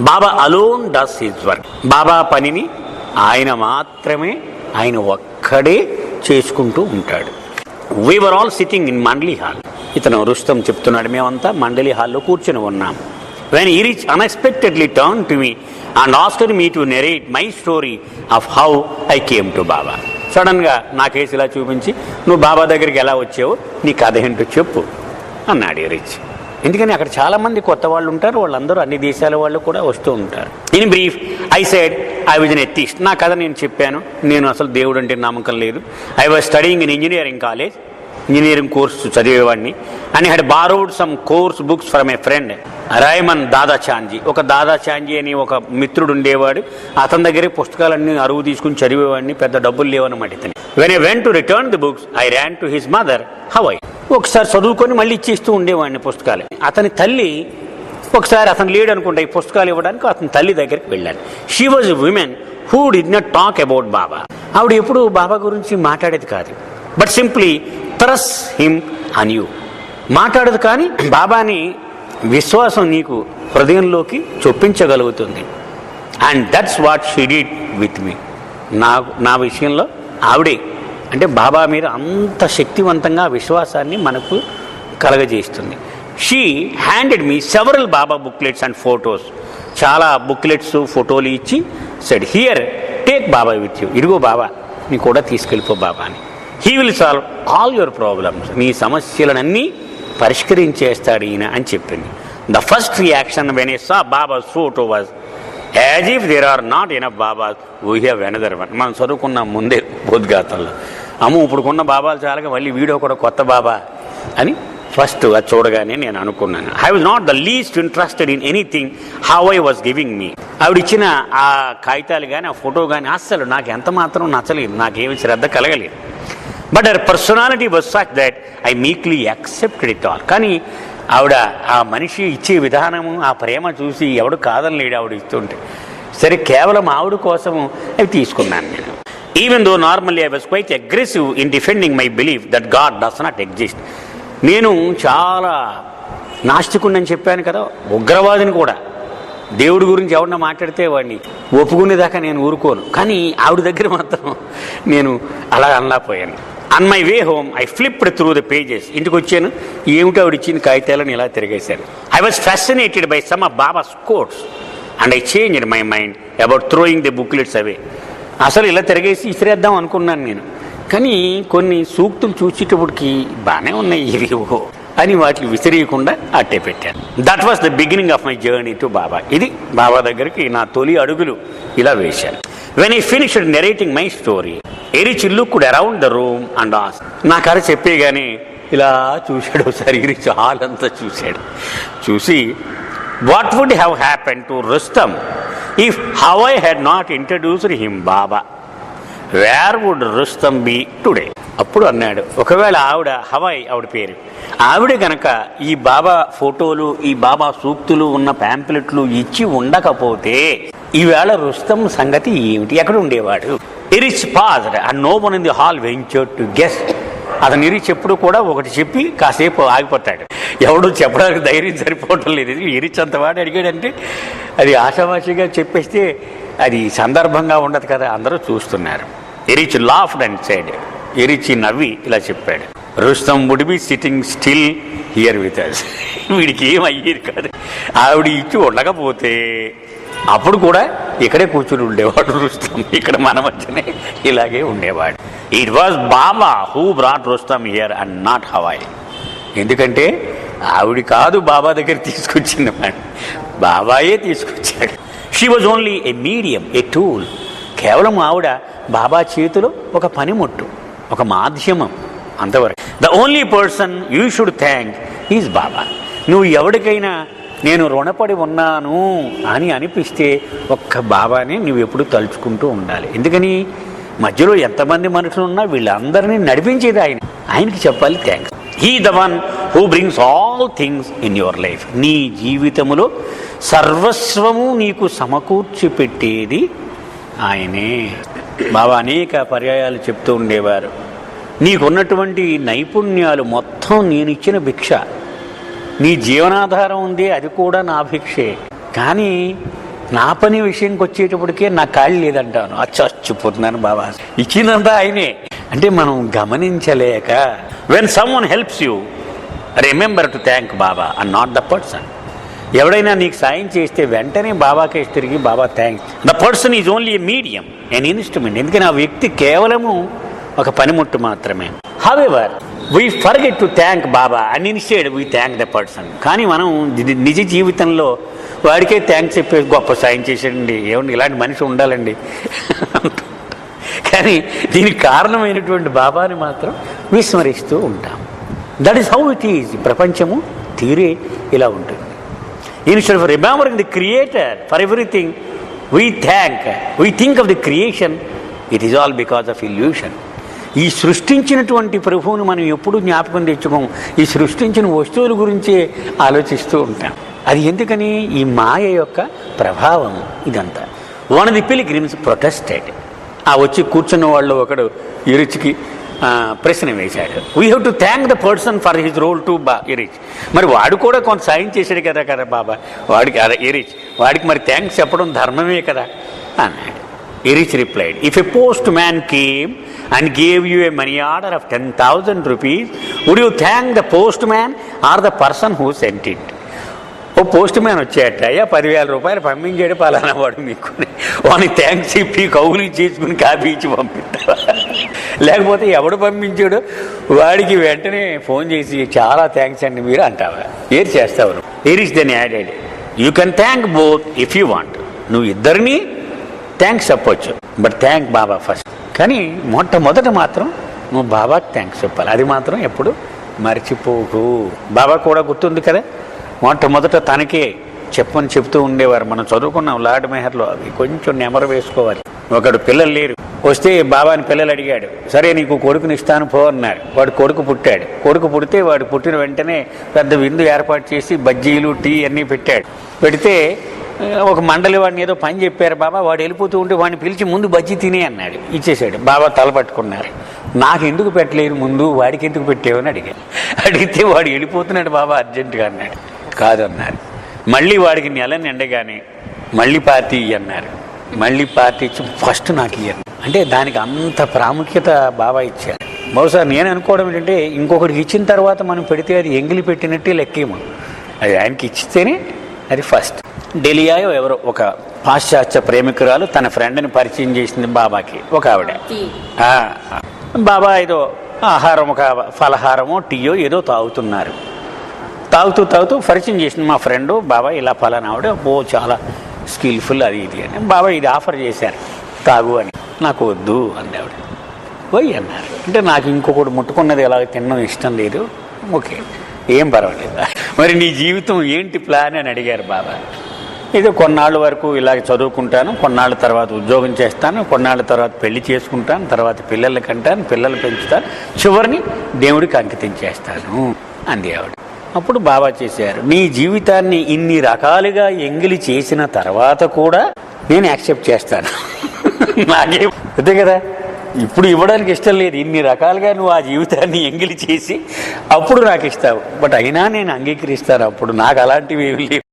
Baba alone does his work. Baba పనిని ఆయన ఒక్కడే చేసుకుంటూ ఉంటాడు. We were all sitting in Mandali hall. ఇతను రుస్తం చెప్తున్నాడు, మేమంతా మండలి హాల్లో కూర్చొని ఉన్నాం. When he unexpectedly turned to me and asked me to narrate my story of how I came to Baba. సడన్గా నా కేసు ఇలా చూపించి, నువ్వు బాబా దగ్గరికి ఎలా వచ్చావు, నీ కథ ఏంటో చెప్పు అన్నాడు ఇరిచ్. ఎందుకని అక్కడ చాలామంది కొత్త వాళ్ళు ఉంటారు, వాళ్ళందరూ అన్ని దేశాల వాళ్ళు కూడా వస్తూ ఉంటారు. In brief I said I was an atheist. నా కథ నేను చెప్పాను. నేను అసలు దేవుడు అంటే నమ్మకం లేదు. I was studying in engineering college, engineering course చదివేవాడిని. And had borrowed some course books from a friend Rayman Dadachanji. ఒక దాదాచాంజీ అని ఒక మిత్రుడు ఉండేవాడు, అతని దగ్గరే పుస్తకాలన్నీ అరువు తీసుకుని చదివేవాడిని. పెద్ద డబ్బులు లేవన్నమాట ఇతని. When I went to return the books I ran to his mother Havovi. ఒకసారి చదువుకొని మళ్ళీ ఇచ్చేస్తూ ఉండేవాడిని పుస్తకాలు. అతని తల్లి ఒకసారి అతను లేడు అనుకుంటా ఈ పుస్తకాలు ఇవ్వడానికి అతని తల్లి దగ్గరికి వెళ్ళాను. She was a women who did not talk about Baba. ఆవిడ ఎప్పుడు బాబా గురించి మాట్లాడేది కాదు, but simply thrust him on you. మాట్లాడదు కానీ బాబాని విశ్వాసం నీకు హృదయంలోకి చొప్పించగలుగుతుంది. And that's what she did with me. నా విషయంలో ఆవిడే అంటే బాబా మీద అంత శక్తివంతంగా విశ్వాసాన్ని మనకు కలగజేస్తుంది. She handed me several Baba booklets and photos. చాలా బుక్లెట్స్ ఫోటోలు ఇచ్చి said, here take Baba with you. ఇదిగో బాబా నీ కూడా తీసుకెళ్ళిపో బాబా అని. He will solve all your problems. నీ సమస్యలనన్నీ పరిష్కరించేస్తాడు ఈయన అని చెప్పింది. The first reaction when I saw Baba's photo was as if there are not enough Babas we have another one. మనం చదువుకున్నాం ముందే బోధ్ఘాతంలో, ఇప్పుడుకున్న బాబాలు చాలగా మళ్ళీ వీడియో కూడా కొత్త బాబా అని ఫస్ట్ అది చూడగానే నేను అనుకున్నాను. I was not the least interested in anything how I was giving me. ఆవిడిచ్చిన ఆ కాగితాలు కానీ ఆ ఫోటో కానీ అస్సలు నాకు ఎంత మాత్రం నచ్చలేదు, నాకేమి శ్రద్ధ కలగలేదు. But her personality was such that I meekly accepted it all. కానీ ఆవిడ ఆ మనిషి ఇచ్చే విధానము, ఆ ప్రేమ చూసి ఎవడు కాదనలేడు ఆవిడ ఇస్తుంటే. సరే కేవలం ఆవిడ కోసము అవి తీసుకున్నాను నేను. Even though normally I was quite aggressive in defending my belief that God does not exist. నేను చాలా నాస్తికుడిని చెప్పాను కదా, ఉగ్రవాదిని కూడా. దేవుడి గురించి ఎవరన్నా మాట్లాడితే వాడిని ఒప్పుకునేదాకా నేను ఊరుకోను. కానీ ఆవిడ దగ్గర మాత్రం నేను అలా అనలేకపోయాను. On my way home I flipped through the pages. ఇంటికి వచ్చాను, ఏమిటో ఆవిడ ఇచ్చిన కాగితాలను ఇలా తిరిగేశాను. I was fascinated by some of Baba's quotes and I changed my mind about throwing the booklets away. అసలు ఇలా తిరిగేసి ఇసిరేద్దాం అనుకున్నాను నేను, కానీ కొన్ని సూక్తులు చూసేటప్పటికి బాగానే ఉన్నాయి ఇవివో అని వాటిని విసిరియకుండా అట్టే పెట్టాను. That was the beginning of my journey to Baba. ఇది బాబా దగ్గరికి నా తొలి అడుగులు ఇలా వేశాను. When I finished narrating my story Eruch looked around the room and asked. నా కథ చెప్పేగానే ఇలా చూశాడు ఒకసారి ఎరిచ్, హాల్ అంతా చూశాడు. చూసి what would have happen to Rustom if Havovi had not introduced him Baba, where would Rustom be today. అప్పుడు అన్నాడు, ఒకవేళ హవై ఆవిడ పేరు, ఆవిడ కనుక ఈ బాబా ఫోటోలు ఈ బాబా సూక్తులు ఉన్న ప్యాంప్లెట్లు ఇచ్చి ఉండకపోతే ఈవేళ రుస్తం సంగతి ఏమిటి, ఎక్కడ ఉండేవాడు? Erich paused and no one in the hall ventured to guess. అతను ఇరిచ్ ఎప్పుడు కూడా ఒకటి చెప్పి కాసేపు ఆగిపోతాడు, ఎవడు చెప్పడానికి ధైర్యం సరిపోవటం లేదు. ఇరిచ్ అంతవాడు అడిగాడంటే అది ఆషామాషిగా చెప్పేస్తే అది సందర్భంగా ఉండదు కదా, అందరూ చూస్తున్నారు. ఎరిచ్ లాఫ్డ్ అండ్ సెడ్, ఎరిచి నవ్వి ఇలా చెప్పాడు, Rustam would be sitting still here with us. వీడికి ఏం అయ్యేది కాదు, ఆవిడ ఇచ్చి ఉండకపోతే అప్పుడు కూడా ఇక్కడే కూర్చుని ఉండేవాడు రుస్తం, ఇక్కడ మన మధ్యనే ఇలాగే ఉండేవాడు. It was Baba who brought Rustom here and not Havovi. ఎందుకంటే ఆవిడ కాదు బాబా దగ్గర తీసుకొచ్చింది, బాబాయే తీసుకొచ్చాడు. She was only a medium, a tool. కేవలం ఆవిడ బాబా చేతిలో ఒక పనిముట్టు, ఒక మాధ్యమం, అంతవరకు. The only person you should thank is Baba. నువ్వు ఎవరికైనా నేను రుణపడి ఉన్నాను అని అనిపిస్తే ఒక్క బాబానే నువ్వు ఎప్పుడు తలుచుకుంటూ ఉండాలి. ఎందుకని మధ్యలో ఎంతమంది మనుషులు ఉన్నా వీళ్ళందరినీ నడిపించేది ఆయనకి చెప్పాలి thanks. He the one who brings all things in your life. నీ జీవితంలో సర్వస్వము నీకు సమకూర్చి పెట్టేది ఆయనే. బాబా అనేక పర్యాయాలు చెప్తూ ఉండేవారు, నీకున్నటువంటి నైపుణ్యాలు మొత్తం నేను ఇచ్చిన భిక్ష, నీ జీవనాధారం ఉంది అది కూడా నా భిక్షే, కానీ నా పని విషయంకి వచ్చేటప్పటికే నా కాళ్ళు లేదంటాను, అచ్చొచ్చిపోతున్నాను బాబా, ఇచ్చినంతా ఆయనే. అంటే మనం గమనించలేక, when someone helps you remember to thank Baba and not the person. ఎవడైనా నీకు సాయం చేస్తే వెంటనే బాబాకే తిరిగి Baba thanks. The person is only a medium, an instrument. ఎందుకని ఆ వ్యక్తి కేవలము ఒక పనిముట్టు మాత్రమే. However we forget to thank Baba and instead we thank the person. కానీ మనం నిజ జీవితంలో వాడికే థ్యాంక్స్ చెప్పేసి గొప్ప సాయం చేసాడండి, ఏమండి ఇలాంటి మనిషి ఉండాలండి. కానీ దీనికి కారణమైనటువంటి బాబాని మాత్రం విస్మరిస్తూ ఉంటాం. That is how it is. ప్రపంచము తీరే ఇలా ఉంటుంది. Instead of remembering the creator for everything we think of the creation. It is all because of illusion. ఈ సృష్టించినటువంటి ప్రభువును మనం ఎప్పుడూ జ్ఞాపకం తెచ్చుకోము. ఈ సృష్టించిన వస్తువుల గురించే ఆలోచిస్తూ ఉంటాం. అది ఎందుకని? ఈ మాయ యొక్క ప్రభావం ఇదంతా. One of the pilgrims protested. ఆ వచ్చి కూర్చున్న వాళ్ళు ఒకడు ఎరిచ్కి ప్రశ్న వేశాడు, we have to thank the person for his role to Erich. మరి వాడు కూడా కొంత సాయం చేశాడు కదా బాబా, వాడికి ఎరిచ్, వాడికి మరి థ్యాంక్స్ చెప్పడం ధర్మమే కదా అన్నాడు. Erich replied, if a post man came and gave you a money order of 10,000 rupees, would you thank the postman or the person who sent it? ఓ పోస్ట్ మ్యాన్ వచ్చాట, అయ్యా 10,000 రూపాయలు పంపించాడు పలానా వాడు, మీకు వాడిని థ్యాంక్స్ చెప్పి కౌలు చేసుకుని కాపీ ఇచ్చి పంపిస్తావా? లేకపోతే ఎవడు పంపించాడు వాడికి వెంటనే ఫోన్ చేసి చాలా థ్యాంక్స్ అండి మీరు అంటావా? ఏది చేస్తావు? Erich then added, you can thank both if you want. నువ్వు ఇద్దరిని థ్యాంక్స్ చెప్పొచ్చు, బట్ థ్యాంక్ బాబా ఫస్ట్. కానీ మొట్టమొదట మాత్రం నువ్వు బాబాకి థ్యాంక్స్ చెప్పాలి. అది మాత్రం ఎప్పుడు మర్చిపోకు. బాబా కూడా గుర్తుంది కదా, మొట్టమొదట తనకే చెప్పని చెప్తూ ఉండేవారు. మనం చదువుకున్నాం లార్డ్ మెహర్లో, అవి కొంచెం నెమరు వేసుకోవాలి. ఒకడు పిల్లలు లేరు, వస్తే బాబాని పిల్లలు అడిగాడు, సరే నీకు కొడుకుని ఇస్తాను పో అన్నారు. వాడు కొడుకు పుట్టాడు. కొడుకు పుడితే వాడు పుట్టిన వెంటనే పెద్ద విందు ఏర్పాటు చేసి బజ్జీలు టీ అన్నీ పెట్టాడు. పెడితే ఒక మండలి వాడిని ఏదో పని చెప్పారు బాబా, వాడు వెళ్ళిపోతూ ఉంటే వాడిని పిలిచి ముందు బజ్జీ తినే అన్నాడు. ఇచ్చేసాడు. బాబా తల పట్టుకున్నారు, నాకు ఎందుకు పెట్టలేరు ముందు, వాడికి ఎందుకు పెట్టేవని అడిగాడు. అడిగితే వాడు వెళ్ళిపోతున్నాడు బాబా అర్జెంటుగా అన్నాడు. కాదన్నారు. మళ్ళీ వాడికి నెల నిండగానే మళ్ళీ పార్టీ అన్నారు. మళ్ళీ పార్టీ ఇచ్చి ఫస్ట్ నాకు ఇయ్యను అంటే దానికి అంత ప్రాముఖ్యత బాబా ఇచ్చారు. బహుశా నేను అనుకోవడం ఏంటంటే ఇంకొకటికి ఇచ్చిన తర్వాత మనం పెడితే అది ఎంగిలి పెట్టినట్టే లెక్కేమో. అది ఆయనకి ఇచ్చితేనే అది ఫస్ట్. డెలియాయో ఎవరో ఒక పాశ్చాత్య ప్రేమికురాలు తన ఫ్రెండ్ని పరిచయం చేసింది బాబాకి. ఒక ఆవిడ బాబా ఏదో ఆహారం, ఒక ఫలహారమో టీయో ఏదో తాగుతున్నారు. తాగుతూ పరిచయం చేసింది, మా ఫ్రెండు బాబా ఇలా ఫలానా ఆవిడ, చాలా స్కిల్ఫుల్ అది ఇది అని. బాబా ఇది ఆఫర్ చేశారు తాగు అని. నాకు వద్దు అంది ఆవిడ. పోయి అన్నారు. అంటే నాకు ఇంకొకటి ముట్టుకున్నది ఎలాగ తినడం ఇష్టం లేదు. ఓకే, ఏం పర్వాలేదు. మరి నీ జీవితం ఏంటి ప్లాన్ అని అడిగారు బాబా. ఏదో కొన్నాళ్ళ వరకు ఇలాగ చదువుకుంటాను, కొన్నాళ్ళ తర్వాత ఉద్యోగం చేస్తాను, కొన్నాళ్ళ తర్వాత పెళ్లి చేసుకుంటాను, తర్వాత పిల్లల్ని కంటాను, పిల్లలు పెంచుతాను, చివరిని దేవుడికి అంకితం చేస్తాను అంది ఆవిడ. అప్పుడు బాబా చేశారు, నీ జీవితాన్ని ఇన్ని రకాలుగా ఎంగిలి చేసిన తర్వాత కూడా నేను యాక్సెప్ట్ చేస్తాను. నాకే అంతే కదా, ఇప్పుడు ఇవ్వడానికి ఇష్టం లేదు, ఇన్ని రకాలుగా నువ్వు ఆ జీవితాన్ని ఎంగిలి చేసి అప్పుడు నాకు ఇస్తావు, బట్ అయినా నేను అంగీకరిస్తాను. అప్పుడు నాకు అలాంటివి ఏమి లేవు.